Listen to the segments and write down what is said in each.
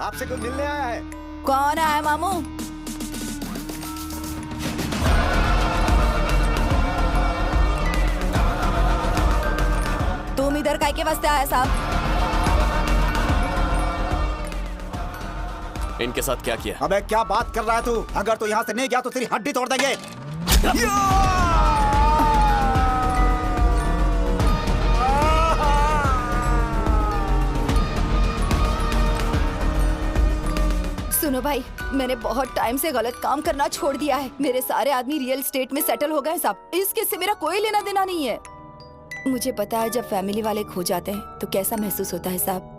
आपसे कोई मिलने आया है। कौन आया मामू? तुम इधर काय के वास्ते आया साहब? इनके साथ क्या किया? अबे क्या बात कर रहा है तू? अगर तू यहाँ से नहीं गया तो तेरी हड्डी तोड़ देंगे। सुनो भाई, मैंने बहुत टाइम से गलत काम करना छोड़ दिया है। मेरे सारे आदमी रियल एस्टेट में सेटल हो गए साहब। इसके से मेरा कोई लेना देना नहीं है। मुझे पता है जब फैमिली वाले खो जाते हैं तो कैसा महसूस होता है साहब।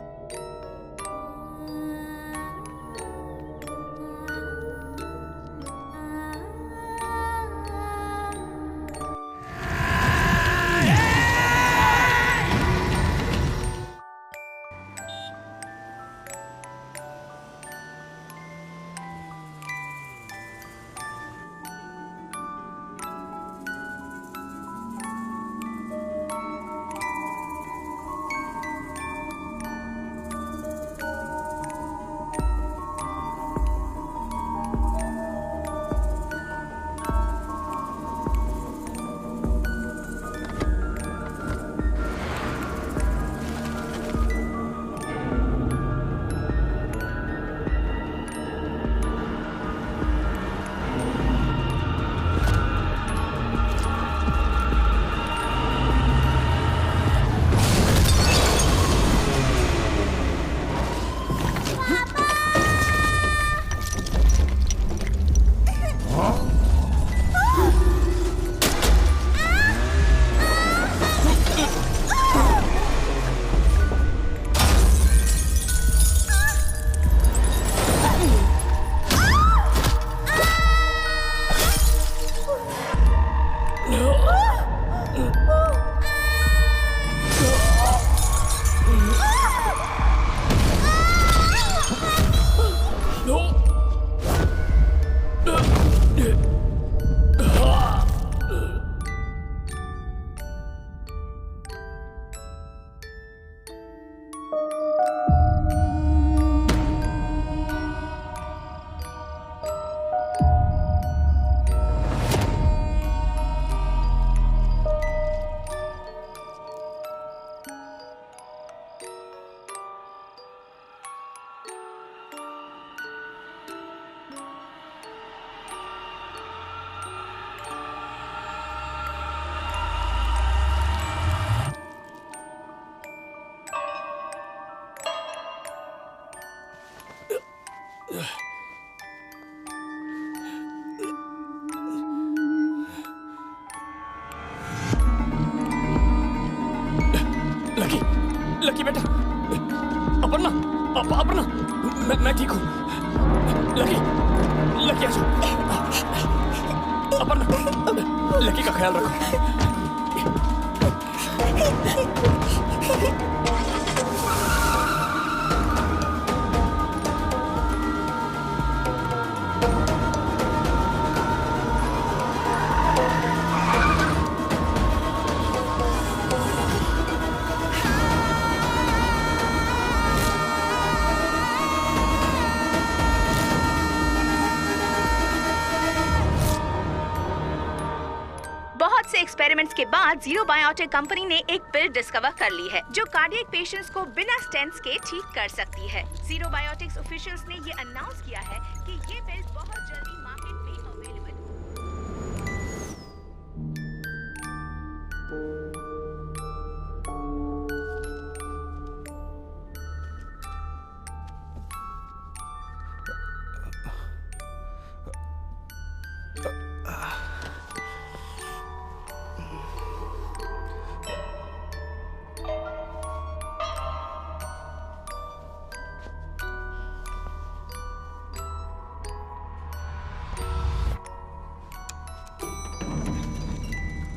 लकी, लकी बेटा, अपर्णा, अपर्णा, मैं ठीक हूँ। लकी, लकी आ जाओ। अपर्णा, लकी का ख्याल रखो। एक्सपेरिमेंट्स के बाद जीरो बायोटेक कंपनी ने एक पिल डिस्कवर कर ली है जो कार्डियक पेशेंट्स को बिना स्टेंट्स के ठीक कर सकती है। जीरो बायोटेक्स ऑफिशियल्स ने ये अनाउंस किया है कि ये पिल बहुत जल्दी मार्केट में अवेलेबल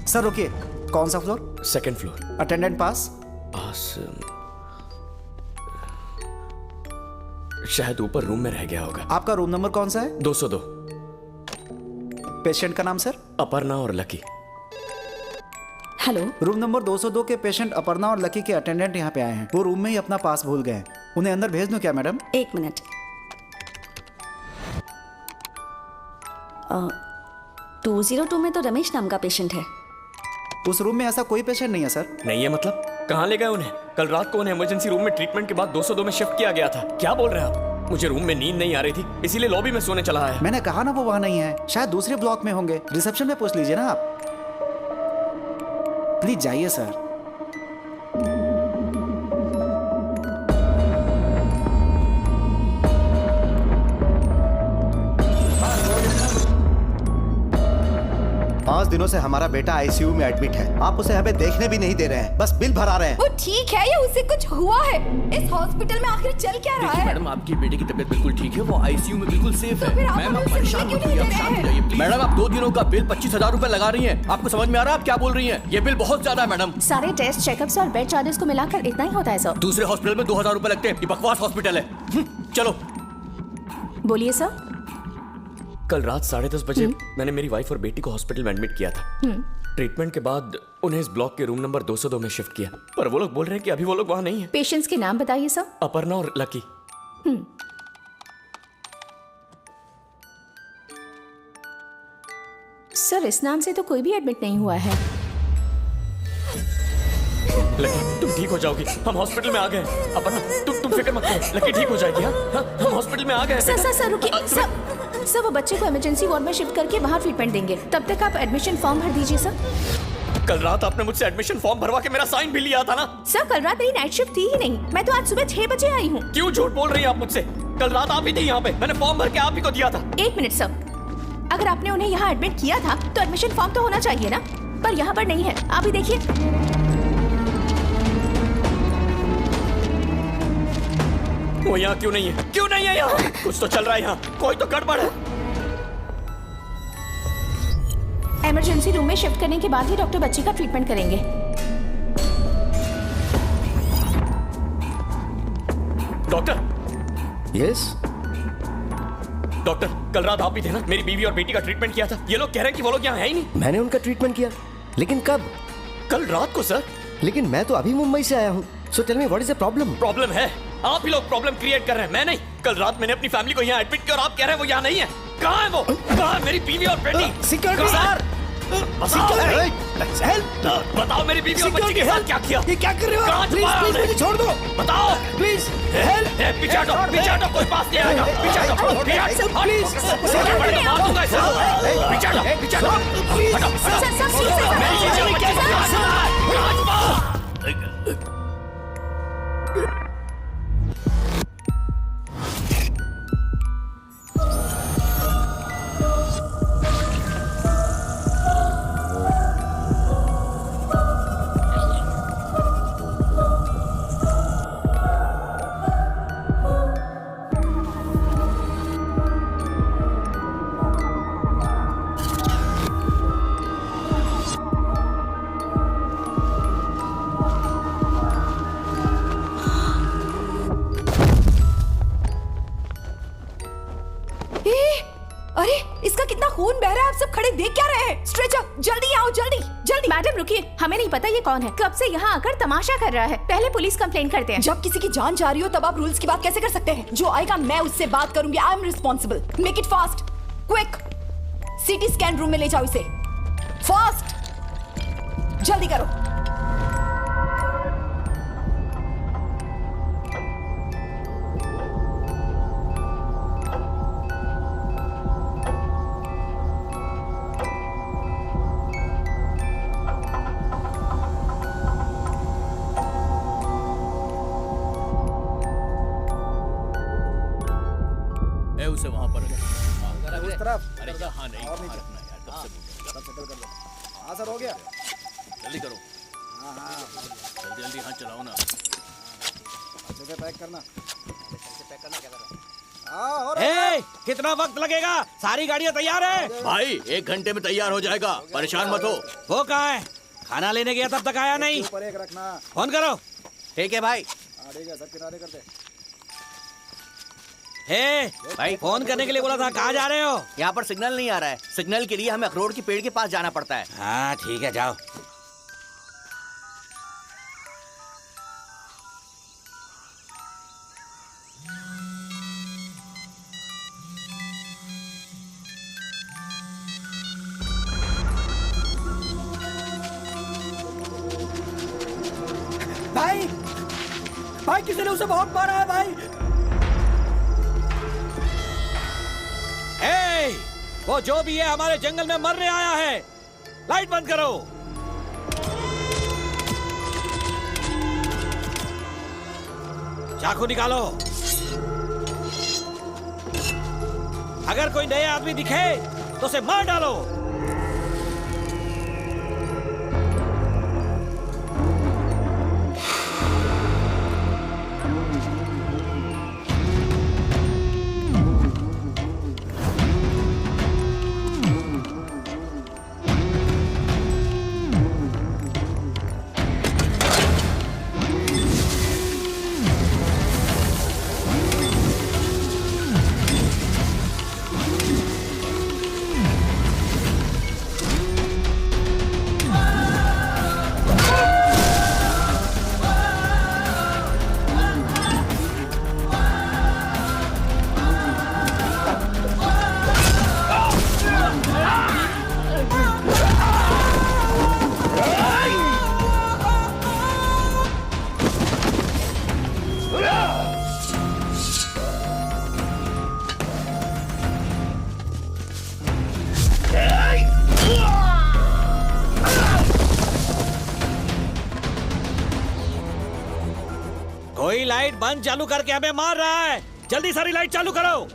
सर रुकिए, कौन सा फ्लोर? Second floor. अटेंडेंट पास? पास शायद ऊपर रूम में रह गया होगा। आपका रूम नंबर कौन सा है? 202। पेशेंट का नाम सर? अपर्णा और लकी। हेलो, रूम नंबर 202 के पेशेंट अपर्णा और लकी के अटेंडेंट यहाँ पे आए हैं। वो रूम में ही अपना पास भूल गए हैं। उन्हें अंदर भेज दूं क्या मैडम? एक मिनट। 202 में तो रमेश नाम का पेशेंट है। उस रूम में ऐसा कोई पेशेंट नहीं है सर। नहीं है मतलब? कहाँ ले गए उन्हें? कल रात को उन्हें इमरजेंसी रूम में ट्रीटमेंट के बाद 202 में शिफ्ट किया गया था। क्या बोल रहे हैं आप? मुझे रूम में नींद नहीं आ रही थी, इसीलिए लॉबी में सोने चला आया। मैंने कहा ना वो वहाँ नहीं है, शायद दूसरे ब्लॉक में होंगे। रिसेप्शन में पूछ लीजिए ना आप। प्लीज जाइए सर। पाँच दिनों से हमारा बेटा आईसीयू में एडमिट है। आप उसे हमें देखने भी नहीं दे रहे हैं, बस बिल भरा रहे हैं। वो ठीक है या उसे कुछ हुआ है? इस हॉस्पिटल में आखिर चल क्या रहा है? मैडम, आपकी बेटी की तबीयत बिल्कुल ठीक है, वो आईसीयू में बिल्कुल सेफ है। फिर आप मैम, हमें आप उसे परेशान क्यों मत नहीं होइए, दे आप शांत रहे हो जाइए प्लीज। मैडम, आप 2 दिनों का बिल 25,000 रुपए लगा रही हैं। आपको समझ में आ रहा है आप क्या बोल रही हैं? ये बिल बहुत ज्यादा है मैडम। सारे टेस्ट, चेकअप्स और बेड चार्जेस को मिलाकर इतना ही होता है सर। दूसरे हॉस्पिटल में 2,000 रुपए लगते हैं, ये बकवास हॉस्पिटल है। चलो। बोलिए सर। कल रात 10:30 बजे मैंने मेरी वाइफ और बेटी को हॉस्पिटल में एडमिट किया था। ट्रीटमेंट के बाद उन्हें इस ब्लॉक के रूम नंबर 202 में शिफ्ट किया, पर वो लोग बोल रहे हैं कि अभी वो लोग वहाँ नहीं है। पेशेंट्स के नाम बताइए सर। अपर्णा और लकी। सर, इस नाम से तो कोई भी एडमिट नहीं हुआ है। लकी, तुम ठीक हो जाओगी, हम हॉस्पिटल में आ गए। अपर्णा, तुम फिक्र मत करो, लकी ठीक हो जाएगी। हाँ, हम हॉस्पिटल में आ गए। सर रुकिए। सर, वो बच्चे को इमरजेंसी वार्ड में शिफ्ट करके वहाँ ट्रीटमेंट देंगे। तब तक आप एडमिशन फॉर्म भर दीजिए सर। कल रात आपने मुझसे एडमिशन फॉर्म भरवा के मेरा साइन भी लिया था ना? सर, कल रात मेरी नाइट शिफ्ट थी ही नहीं, मैं तो आज सुबह 6 बजे आई हूँ। क्यों झूठ बोल रही हैं आप मुझसे? कल रात आप ही थी यहाँ पे, मैंने फॉर्म भर के आप ही को दिया था। 1 मिनट सर, अगर आपने उन्हें यहाँ एडमिट किया था तो एडमिशन फॉर्म तो होना चाहिए ना, पर यहाँ पर नहीं है। आप ही देखिए। वो यहाँ क्यों नहीं है? क्यों नहीं है यहाँ? कुछ तो चल रहा है यहाँ, कोई तो गड़बड़ है। इमरजेंसी रूम में शिफ्ट करने के बाद ही डॉक्टर बच्ची का ट्रीटमेंट करेंगे। डॉक्टर। यस डॉक्टर, कल रात आप ही थे ना? मेरी बीवी और बेटी का ट्रीटमेंट किया था। ये लोग कह रहे हैं कि वो लोग यहाँ है ही नहीं। मैंने उनका ट्रीटमेंट किया, लेकिन कब? कल रात को सर। लेकिन मैं तो अभी मुंबई से आया हूँ। So tell me what is the problem? Problem है, आप ही लोग प्रॉब्लम क्रिएट कर रहे हैं, मैं नहीं। कल रात मैंने अपनी फैमिली को यहाँ एडमिट किया और आप कह रहे हैं वो यहाँ नहीं है। कहाँ है वो? कहाँ है मेरी बीवी और बेटी? सिक्योरिटी सर, बताओ मेरी बीवी और बच्ची के साथ क्या किया? ये क्या कर रहे हो? कहाँ छुपाया प्लीज आपने? मुझे छोड़ दो, बताओ प्लीज पीछे हटो, कोई पास नहीं आएगा। पीछे हटो, प्लीज मार दूंगा इसे। पीछे हटो, मेरी बीवी और बच्ची को कहाँ छुपाया? अरे, इसका कितना खून बह रहा है। आप सब खड़े देख क्या रहे हैं? स्ट्रेचर, जल्दी आओ, जल्दी जल्दी। मैडम रुकिए, हमें नहीं पता ये कौन है, कब से यहाँ आकर तमाशा कर रहा है। पहले पुलिस कंप्लेन करते हैं। जब किसी की जान जा रही हो तब आप रूल्स की बात कैसे कर सकते हैं? जो आएगा मैं उससे बात करूंगी। I am responsible. Make it fast, quick. CT scan room में ले जाओ इसे, फास्ट, जल्दी करो। उसे वहाँ पर उस तरफ। अरे यहाँ नहीं, वहाँ रखना यार, कब से बोल सब सेटल कर दो। हाँ सर, हो गया। जल्दी करो। जल्दी जल्दी हाथ चलाओ ना। अच्छे से पैक करना। कितना वक्त लगेगा? सारी गाड़ियाँ तैयार है भाई, 1 घंटे में तैयार हो जाएगा, परेशान मत हो। वो कहाँ है? खाना लेने गया तब तक आया नहीं। ऊपर एक रखना। फोन करो। ठीक है भाई। हाँ ठीक है, सब किनारे कर दे। भाई, फोन करने के लिए बोला था, कहाँ जा रहे हो? यहाँ पर सिग्नल नहीं आ रहा है, सिग्नल के लिए हमें अखरोट के पेड़ के पास जाना पड़ता है। हाँ ठीक है, जाओ। भाई किसी ने उसे बहुत मारा है भाई। ए, वो जो भी है हमारे जंगल में मरने आया है। लाइट बंद करो। चाकू निकालो। अगर कोई नया आदमी दिखे तो उसे मार डालो। कोई लाइट बंद चालू करके हमें मार रहा है। जल्दी सारी लाइट चालू करो।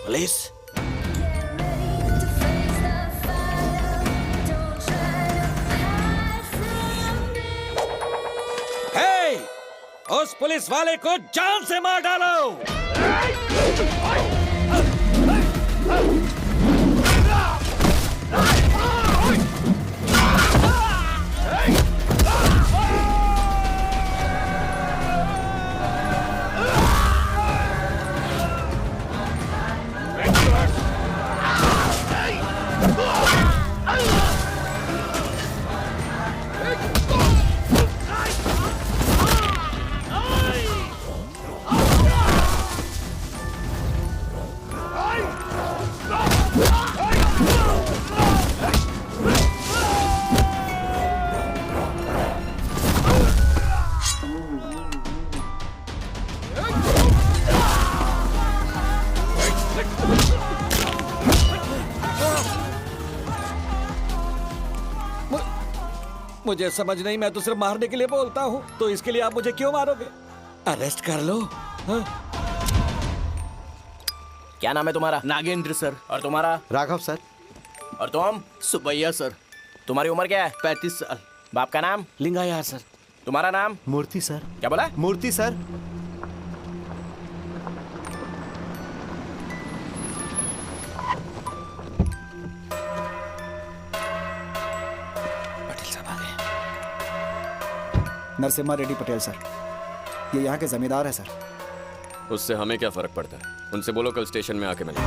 पुलिस, हे, उस पुलिस वाले को जान से मार डालो। मुझे समझ नहीं, मैं तो सिर्फ मारने के लिए बोलता हूँ, तो इसके लिए आप मुझे क्यों मारोगे? अरेस्ट कर लो। हाँ? क्या नाम है तुम्हारा? नागेंद्र सर। और तुम्हारा? राघव सर। और तुम? सुबैया सर। तुम्हारी उम्र क्या है? 35 साल। बाप का नाम? लिंगाया सर। तुम्हारा नाम? मूर्ति सर। क्या बोला? मूर्ति सर। नरसिम्हा रेड्डी पटेल सर, ये यहाँ के जमींदार है सर। उससे हमें क्या फर्क पड़ता है? उनसे बोलो कल स्टेशन में आके मिले।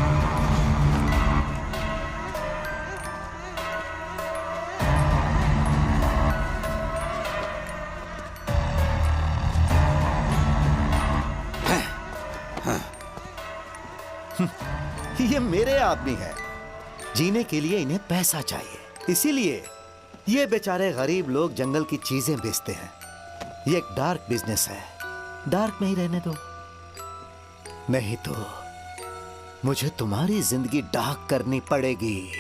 ये मेरे आदमी है। जीने के लिए इन्हें पैसा चाहिए, इसीलिए ये बेचारे गरीब लोग जंगल की चीजें बेचते हैं। ये एक डार्क बिजनेस है, डार्क में ही रहने दो, नहीं तो मुझे तुम्हारी जिंदगी डार्क करनी पड़ेगी।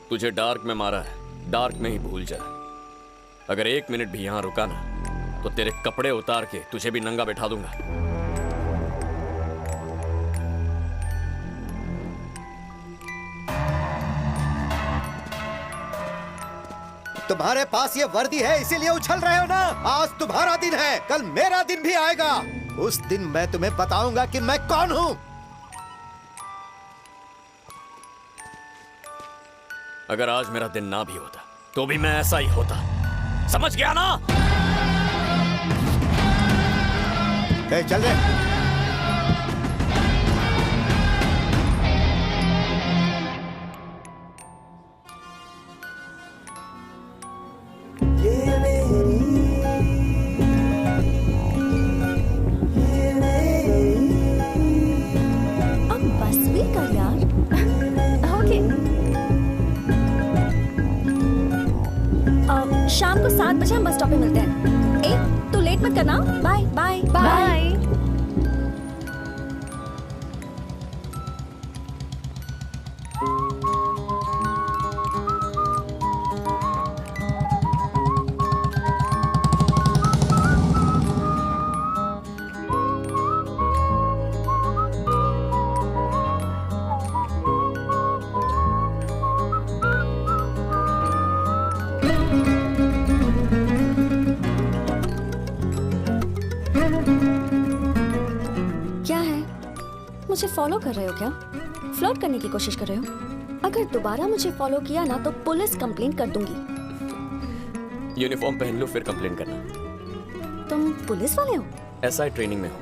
तुझे डार्क में मारा है, डार्क में ही भूल जा। अगर 1 मिनट भी यहां रुका ना तो तेरे कपड़े उतार के तुझे भी नंगा बैठा दूंगा। तुम्हारे पास ये वर्दी है इसीलिए उछल रहे हो ना। आज तुम्हारा दिन है, कल मेरा दिन भी आएगा। उस दिन मैं तुम्हें बताऊंगा कि मैं कौन हूं। अगर आज मेरा दिन ना भी होता तो भी मैं ऐसा ही होता, समझ गया ना? ए, चल रे। अब बस भी कर यार। ओके। शाम को 7 बजे हम बस स्टॉप पे मिलते हैं। ए, तू लेट मत करना। Bye bye bye. क्या है? मुझे फॉलो कर रहे हो क्या? फ्लर्ट करने की कोशिश कर रहे हो? अगर दोबारा मुझे फॉलो किया ना तो पुलिस कंप्लेंट कर दूंगी। यूनिफॉर्म पहन लो फिर कंप्लेन करना। तुम पुलिस वाले हो? SI ट्रेनिंग में हो।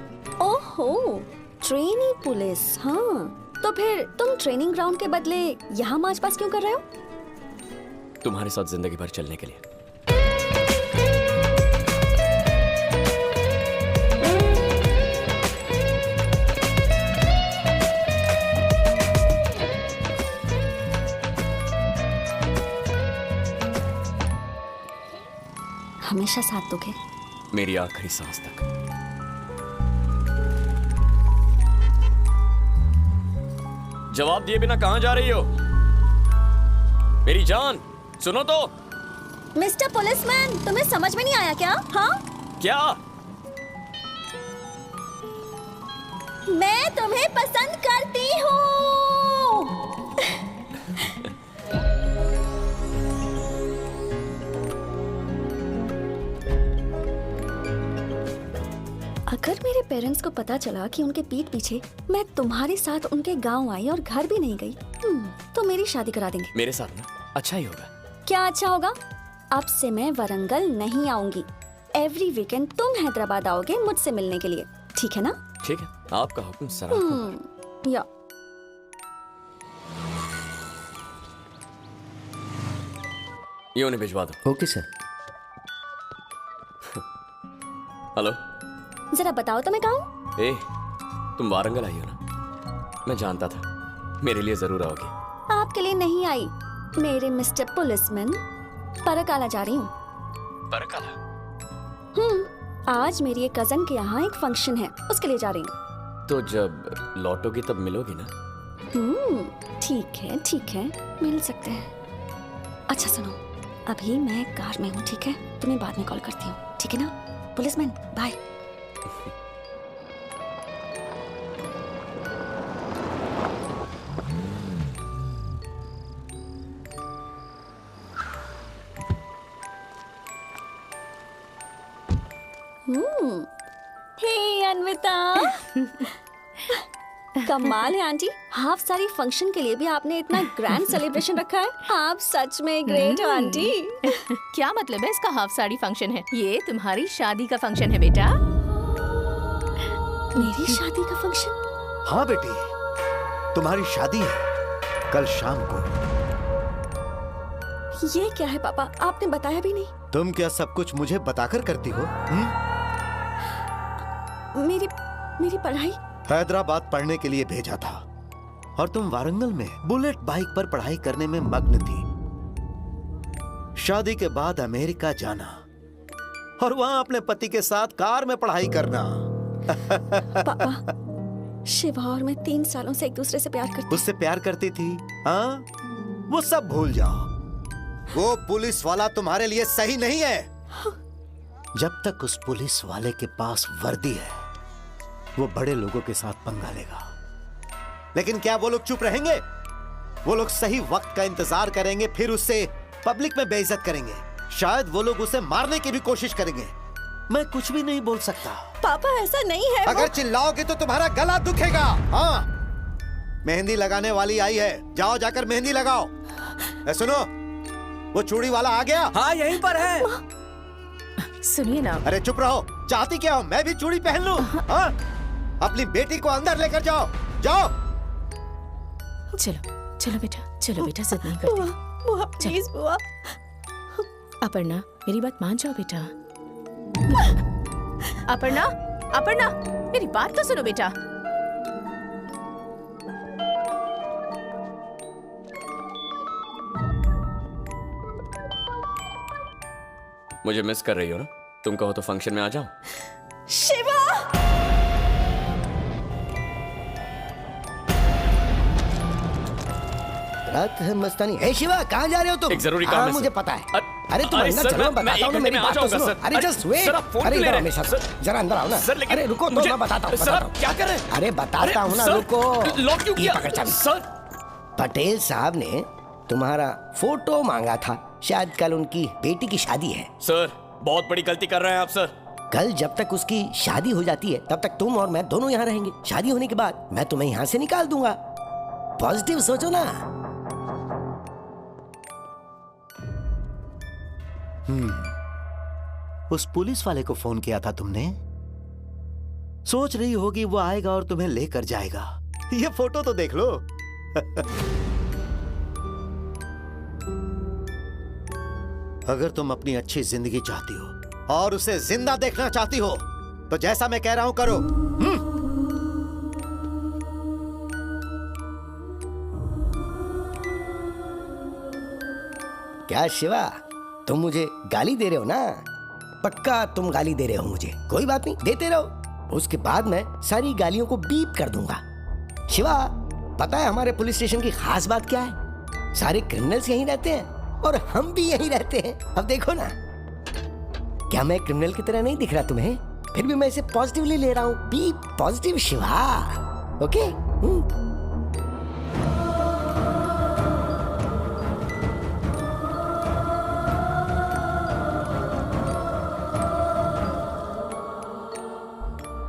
ओहो, ट्रेनी पुलिस। हाँ, तो फिर तुम ट्रेनिंग ग्राउंड के बदले यहाँ मार्च पास क्यों कर रहे हो? तुम्हारे साथ जिंदगी भर चलने के लिए। हमेशा साथ दोगे? मेरी आखिरी सांस तक। जवाब दिए बिना कहां जा रही हो मेरी जान? सुनो तो। मिस्टर पुलिसमैन, तुम्हें समझ में नहीं आया क्या? हाँ, क्या? मैं तुम्हें पसंद करती हूँ। अगर मेरे पेरेंट्स को पता चला कि उनके पीठ पीछे मैं तुम्हारे साथ उनके गांव आई और घर भी नहीं गई, तो मेरी शादी करा देंगे। मेरे साथ ना अच्छा ही होगा। क्या अच्छा होगा? अब से मैं वरंगल नहीं आऊंगी। एवरी वीकेंड तुम हैदराबाद आओगे मुझसे मिलने के लिए, ठीक है ना? ठीक है, आपका हुक्म सरा। या ये उन्हें भिजवा दो। Okay sir. हेलो। जरा बताओ तो मैं कहाँ हूँ? ए, तुम वारंगल आई हो ना? मैं जानता था मेरे लिए जरूर आओगी। आपके लिए नहीं आई, मेरे मिस्टर पुलिसमैन। परकाला जा रही हूँ। परकाला? आज मेरी एक कजन के यहाँ एक फंक्शन है, उसके लिए जा रही हूँ। तो जब लौटोगी तब मिलोगी ना? ठीक है, मिल सकते हैं। अच्छा सुनो, अभी मैं कार में हूँ, ठीक है? तुम्हें बाद में कॉल करती हूँ, ठीक है ना? Policeman, bye. हे अन्विता। कमाल है आंटी, हाफ सारी फंक्शन के लिए भी आपने इतना ग्रैंड सेलिब्रेशन रखा है। आप सच में ग्रेट हो आंटी। क्या मतलब है इसका हाफ साड़ी फंक्शन है? ये तुम्हारी शादी का फंक्शन है बेटा। मेरी शादी का फंक्शन? हाँ बेटी, तुम्हारी शादी है कल शाम को। ये क्या है पापा, आपने बताया भी नहीं। तुम क्या सब कुछ मुझे बताकर करती हो? मेरी पढ़ाई? हैदराबाद पढ़ने के लिए भेजा था और तुम वारंगल में बुलेट बाइक पर पढ़ाई करने में मग्न थी। शादी के बाद अमेरिका जाना और वहां अपने पति के साथ कार में पढ़ाई करना। पापा, शिवा और मैं 3 सालों से एक दूसरे से प्यार करती। उससे प्यार करती थी? हाँ, वो सब भूल जाओ। वो पुलिस वाला तुम्हारे लिए सही नहीं है। जब तक उस पुलिस वाले के पास वर्दी है वो बड़े लोगों के साथ पंगा लेगा। लेकिन क्या वो लोग चुप रहेंगे? वो लोग सही वक्त का इंतजार करेंगे, फिर उससे पब्लिक में बेइज्जत करेंगे। शायद वो लोग उसे मारने की भी कोशिश करेंगे। मैं कुछ भी नहीं बोल सकता। पापा ऐसा नहीं है। अगर चिल्लाओगे तो तुम्हारा गला दुखेगा। हाँ, मेहंदी लगाने वाली आई है, जाओ जाकर मेहंदी लगाओ। सुनो, वो चूड़ी वाला आ गया। हाँ यहीं पर है। सुनिए ना, अरे चुप रहो, चाहती क्या हो? मैं भी चूड़ी पहन लूं? हाँ? अपनी बेटी को अंदर लेकर जाओ, जाओ। चलो चलो बेटा, चलो बेटा, जिद नहीं करते। बुआ प्लीज बुआ। अपर्णा, मेरी बात मान जाओ बेटा। अपर्णा, अपर्णा, मेरी बात तो सुनो बेटा। मुझे मिस कर रही हो ना? तुम कहो तो फंक्शन में आ जाओ। शिवा, रात है मस्तानी। हे शिवा, कहाँ जा रहे हो तुम? एक जरूरी काम हाँ, है मुझे सर। पता है। अरे अरे तुम अंदर सर, चलो, मैं बताता हूँ ना, एक मेरी घंटे में आ बात तो जाऊंगा, सुनो। सर। अरे जस्ट वेट। सर, आप फोन अरे क्यों ले इधर रहे आओ मेरे हैं? साथ, जरा अंदर आओ ना। सर, लेकिन अरे रुको तो मुझे- मैं बताता हूँ, सर, बताता आप हूँ। क्या कर रहे हैं? अरे बताता हूँ ना, सर, रुको। लॉक क्यों ये किया? पकड़ चाबी। सर, पटेल साहब ने तुम्हारा फोटो मांगा था, शायद कल उनकी बेटी की शादी है। सर, बहुत बड़ी गलती कर रहे हैं आप सर। कल जब तक उसकी शादी हो जाती है तब तक तुम और मैं दोनों यहाँ रहेंगे। शादी होने के बाद मैं तुम्हें यहाँ से निकाल दूंगा। पॉजिटिव सोचो ना। उस पुलिस वाले को फोन किया था तुमने? सोच रही होगी वो आएगा और तुम्हें लेकर जाएगा। ये फोटो तो देख लो। अगर तुम अपनी अच्छी जिंदगी चाहती हो और उसे जिंदा देखना चाहती हो तो जैसा मैं कह रहा हूं करो। क्या शिवा, तुम मुझे गाली दे रहे हो ना? पक्का तुम गाली दे रहे हो मुझे। कोई बात नहीं, देते रहो। उसके बाद मैं सारी गालियों को बीप कर दूंगा। शिवा, पता है हमारे पुलिस स्टेशन की खास बात क्या है? सारे क्रिमिनल्स यहीं रहते हैं और हम भी यहीं रहते हैं। अब देखो ना, क्या मैं क्रिमिनल की तरह नहीं दिख रहा तुम्हें? फिर भी मैं इसे पॉजिटिवली ले रहा हूँ। Be positive Shiva, okay?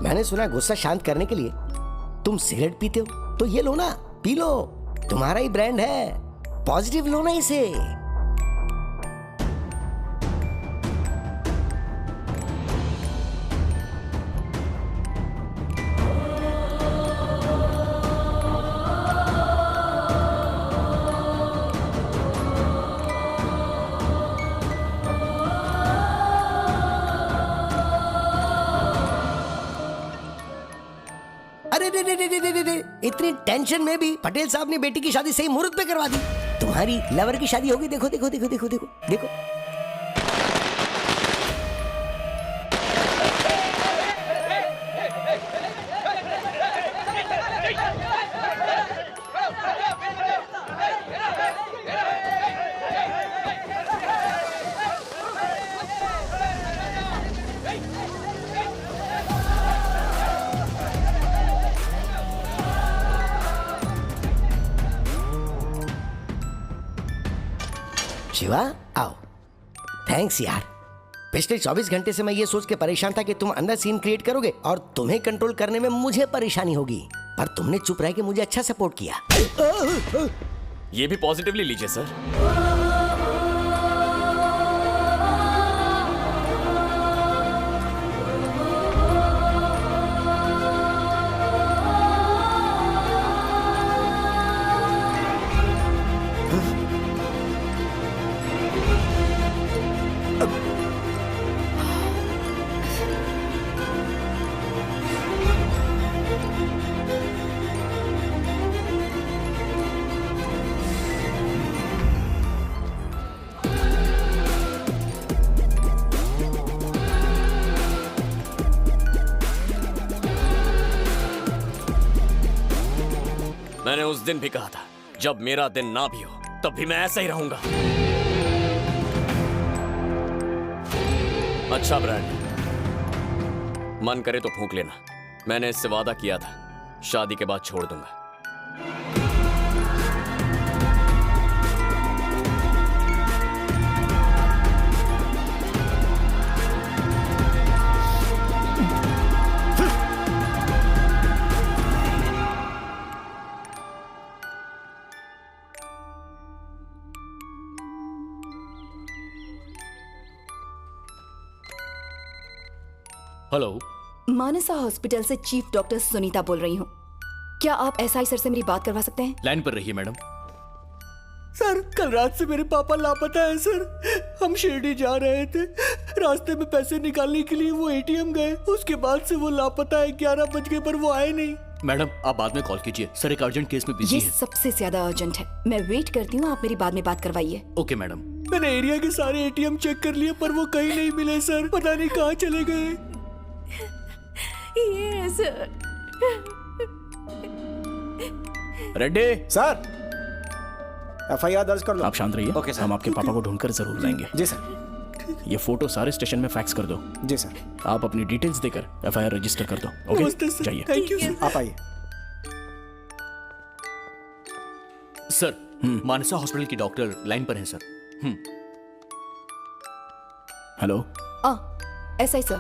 मैंने सुना गुस्सा शांत करने के लिए तुम सिगरेट पीते हो, तो ये लो ना, पी लो। तुम्हारा ही ब्रांड है, पॉजिटिव लो ना इसे। अरे रे रे रे रे रे रे, इतनी टेंशन में भी पटेल साहब ने बेटी की शादी सही मुहूर्त पे करवा दी। तुम्हारी लवर की शादी होगी। देखो देखो देखो देखो देखो देखो। शिवा, आओ। थैंक्स यार। पिछले 24 घंटे से मैं ये सोच के परेशान था कि तुम अंदर सीन क्रिएट करोगे और तुम्हें कंट्रोल करने में मुझे परेशानी होगी, पर तुमने चुप रह के मुझे अच्छा सपोर्ट किया। ये भी पॉजिटिवली लीजिए सर। मैंने उस दिन भी कहा था, जब मेरा दिन ना भी हो तब भी मैं ऐसा ही रहूंगा। अच्छा ब्रांड, मन करे तो फूंक लेना। मैंने इससे वादा किया था, शादी के बाद छोड़ दूंगा। हेलो, मानसा हॉस्पिटल से चीफ डॉक्टर सुनीता बोल रही हूँ। क्या आप एसआई सर से मेरी बात करवा सकते हैं? लाइन पर रहिए मैडम। सर, कल रात से मेरे पापा लापता है सर। हम शिरडी जा रहे थे, रास्ते में पैसे निकालने के लिए वो एटीएम गए, उसके बाद से वो लापता है। 11 बज गए पर वो आए नहीं। मैडम आप बाद में कॉल कीजिए, सर एक अर्जेंट केस में बिजी ये है। सबसे ज्यादा अर्जेंट है। मैं वेट करती हूँ, आप मेरी बाद में बात करवाइए। Okay madam. मैंने एरिया के सारे एटीएम चेक कर लिए पर वो कहीं नहीं मिले सर। पता नहीं कहाँ चले गए। ये सर। रेड्डी सर, एफआईआर दर्ज कर लो। आप शांत रहिए। Okay sir. हम आपके पापा को ढूंढकर जरूर लाएंगे। जी सर। ये फोटो सारे स्टेशन में फैक्स कर दो। जी सर। आप अपनी डिटेल्स देकर एफआईआर रजिस्टर कर दो। ओके, नमस्ते सर। जाइए। Thank you sir. आप आइए। सर मानसा हॉस्पिटल की डॉक्टर लाइन पर हैं सर। Hello, SI sir,